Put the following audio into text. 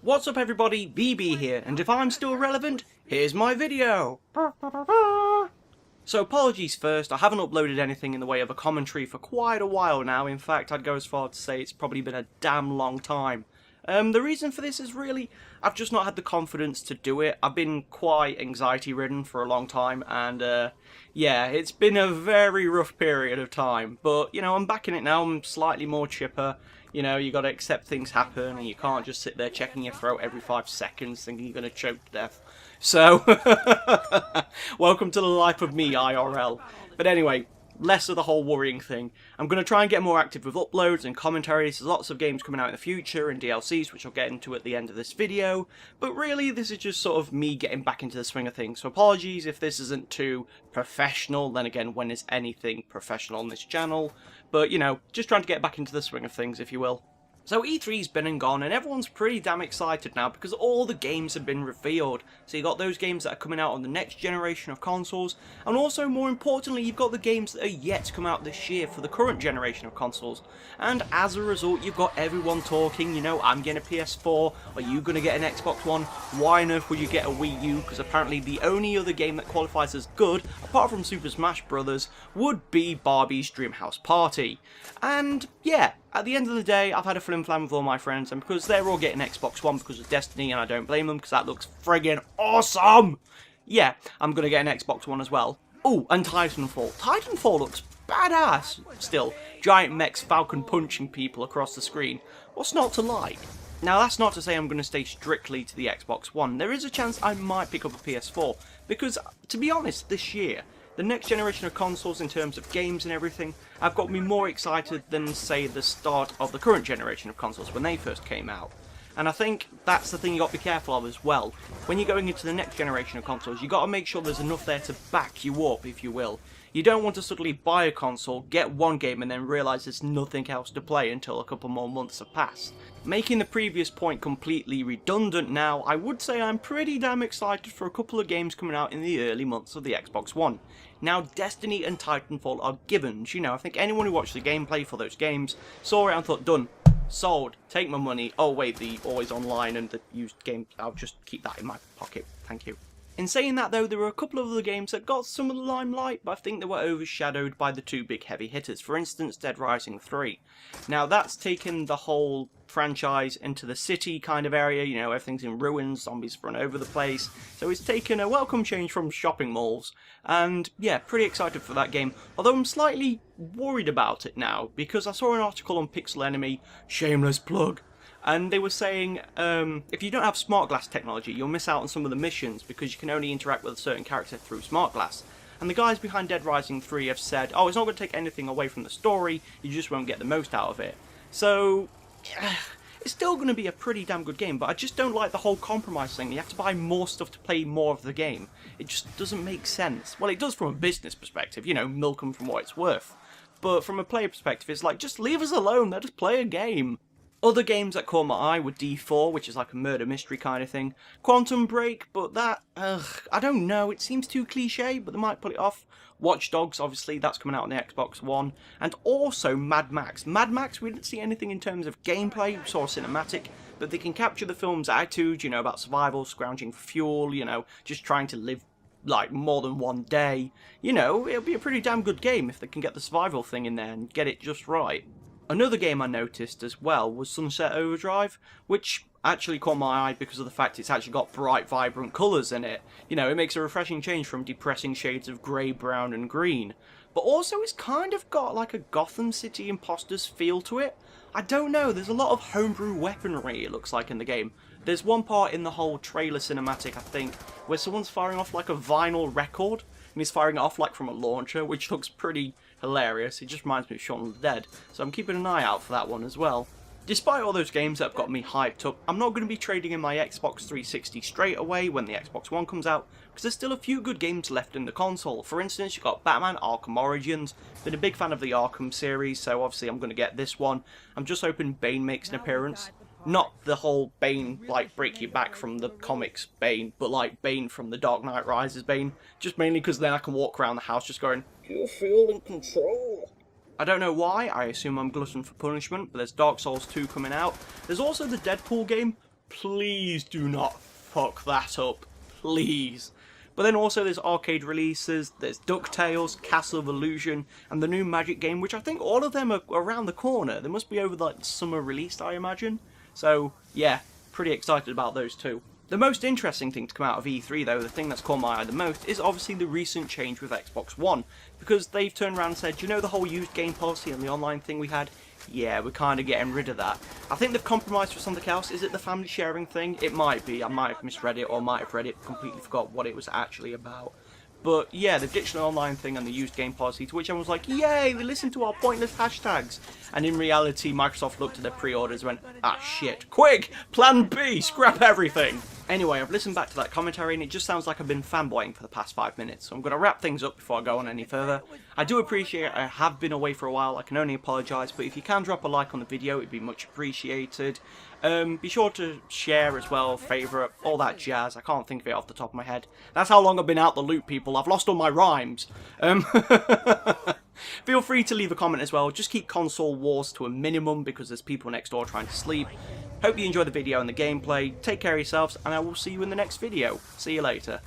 What's up everybody, BB here, and if I'm still relevant, here's my video! So apologies first, I haven't uploaded anything in the way of a commentary for quite a while now. In fact, I'd go as far to say it's probably been a damn long time. The reason for this is really, I've just not had the confidence to do it. I've been quite anxiety ridden for a long time, and yeah, it's been a very rough period of time. But, you know, I'm back in it now, I'm slightly more chipper. You know, you gotta accept things happen, and you can't just sit there checking your throat every 5 seconds thinking you're gonna choke to death. So, welcome to the life of me, IRL. But anyway, less of the whole worrying thing. I'm going to try and get more active with uploads and commentaries. There's lots of games coming out in the future and DLCs, which I'll get into at the end of this video. But really, this is just sort of me getting back into the swing of things. So apologies if this isn't too professional. Then again, when is anything professional on this channel? But, you know, just trying to get back into the swing of things, if you will. So E3's been and gone, and everyone's pretty damn excited now because all the games have been revealed. So you've got those games that are coming out on the next generation of consoles, and also, more importantly, you've got the games that are yet to come out this year for the current generation of consoles. And as a result, you've got everyone talking, you know, I'm getting a PS4, are you going to get an Xbox One? Why on earth would you get a Wii U? Because apparently the only other game that qualifies as good, apart from Super Smash Bros., would be Barbie's Dreamhouse Party. And yeah, at the end of the day, I've had a flim-flam with all my friends, and because they're all getting Xbox One because of Destiny, and I don't blame them because that looks friggin' awesome! Yeah, I'm gonna get an Xbox One as well. Oh, and Titanfall. Titanfall looks badass still. Giant mechs falcon punching people across the screen. What's not to like? Now, that's not to say I'm going to stay strictly to the Xbox One. There is a chance I might pick up a PS4, because, to be honest, this year, the next generation of consoles in terms of games and everything have got me more excited than, say, the start of the current generation of consoles when they first came out. And I think that's the thing you got to be careful of as well. When you're going into the next generation of consoles, you got to make sure there's enough there to back you up, if you will. You don't want to suddenly buy a console, get one game, and then realise there's nothing else to play until a couple more months have passed. Making the previous point completely redundant now, I would say I'm pretty damn excited for a couple of games coming out in the early months of the Xbox One. Now, Destiny and Titanfall are givens. You know, I think anyone who watched the gameplay for those games saw it and thought, done. Sold. Take my money. Oh wait, the always online and the used game, I'll just keep that in my pocket. Thank you. In saying that though, there were a couple of other games that got some of the limelight, but I think they were overshadowed by the two big heavy hitters. For instance, Dead Rising 3. Now that's taken the whole franchise into the city kind of area, you know, everything's in ruins, zombies run over the place. So it's taken a welcome change from shopping malls, and yeah, pretty excited for that game. Although I'm slightly worried about it now, because I saw an article on Pixel Enemy, shameless plug, and they were saying, if you don't have smart glass technology, you'll miss out on some of the missions because you can only interact with a certain character through smart glass. And the guys behind Dead Rising 3 have said, oh, it's not going to take anything away from the story, you just won't get the most out of it. So, it's still going to be a pretty damn good game, but I just don't like the whole compromise thing. You have to buy more stuff to play more of the game. It just doesn't make sense. Well, it does from a business perspective, you know, milk them from what it's worth. But from a player perspective, it's like, just leave us alone, let us play a game. Other games that caught my eye were D4, which is like a murder mystery kind of thing. Quantum Break, but that, I don't know, it seems too cliche, but they might pull it off. Watch Dogs, obviously, that's coming out on the Xbox One. And also Mad Max. Mad Max, we didn't see anything in terms of gameplay, we saw a cinematic, but they can capture the film's attitude, you know, about survival, scrounging for fuel, you know, just trying to live like more than one day. You know, it'll be a pretty damn good game if they can get the survival thing in there and get it just right. Another game I noticed as well was Sunset Overdrive, which actually caught my eye because of the fact it's actually got bright, vibrant colours in it. You know, it makes a refreshing change from depressing shades of grey, brown and green. But also it's kind of got like a Gotham City Imposters feel to it. I don't know, there's a lot of homebrew weaponry it looks like in the game. There's one part in the whole trailer cinematic, I think, where someone's firing off like a vinyl record, and he's firing it off like from a launcher, which looks pretty hilarious. It just reminds me of Shaun of the Dead, so I'm keeping an eye out for that one as well. Despite all those games that have got me hyped up, I'm not going to be trading in my Xbox 360 straight away when the Xbox One comes out, because there's still a few good games left in the console. For instance, you've got Batman Arkham Origins. Been a big fan of the Arkham series, so obviously I'm going to get this one. I'm just hoping Bane makes an appearance. Not the whole Bane, like, break you back from the comics Bane, but like Bane from The Dark Knight Rises Bane. Just mainly because then I can walk around the house just going, you feel in control. I don't know why, I assume I'm glutton for punishment, but there's Dark Souls 2 coming out. There's also the Deadpool game. please do not fuck that up. Please. But then also there's arcade releases, there's DuckTales, Castle of Illusion, and the new Magic game, which I think all of them are around the corner. They must be over like summer released, I imagine. So yeah, pretty excited about those too. The most interesting thing to come out of E3 though, the thing that's caught my eye the most, is obviously the recent change with Xbox One. Because they've turned around and said, you know the whole used game policy and the online thing we had? Yeah, we're kind of getting rid of that. I think they've compromised for something else. Is it the family sharing thing? It might be. I might have misread it or might have read it, completely forgot what it was actually about. But yeah, they've ditched the online thing and the used game policy, to which everyone was like, yay, they listened to our pointless hashtags. And in reality, Microsoft looked at their pre-orders and went, ah shit, quick, plan B, scrap everything. Anyway, I've listened back to that commentary and it just sounds like I've been fanboying for the past 5 minutes, so I'm going to wrap things up before I go on any further. I do appreciate I have been away for a while, I can only apologise, but if you can drop a like on the video, it'd be much appreciated. Be sure to share as well, favourite, all that jazz. I can't think of it off the top of my head. That's how long I've been out the loop, people. I've lost all my rhymes. Feel free to leave a comment as well. Just keep console wars to a minimum because there's people next door trying to sleep. Hope you enjoy the video and the gameplay. Take care of yourselves, and I will see you in the next video. See you later.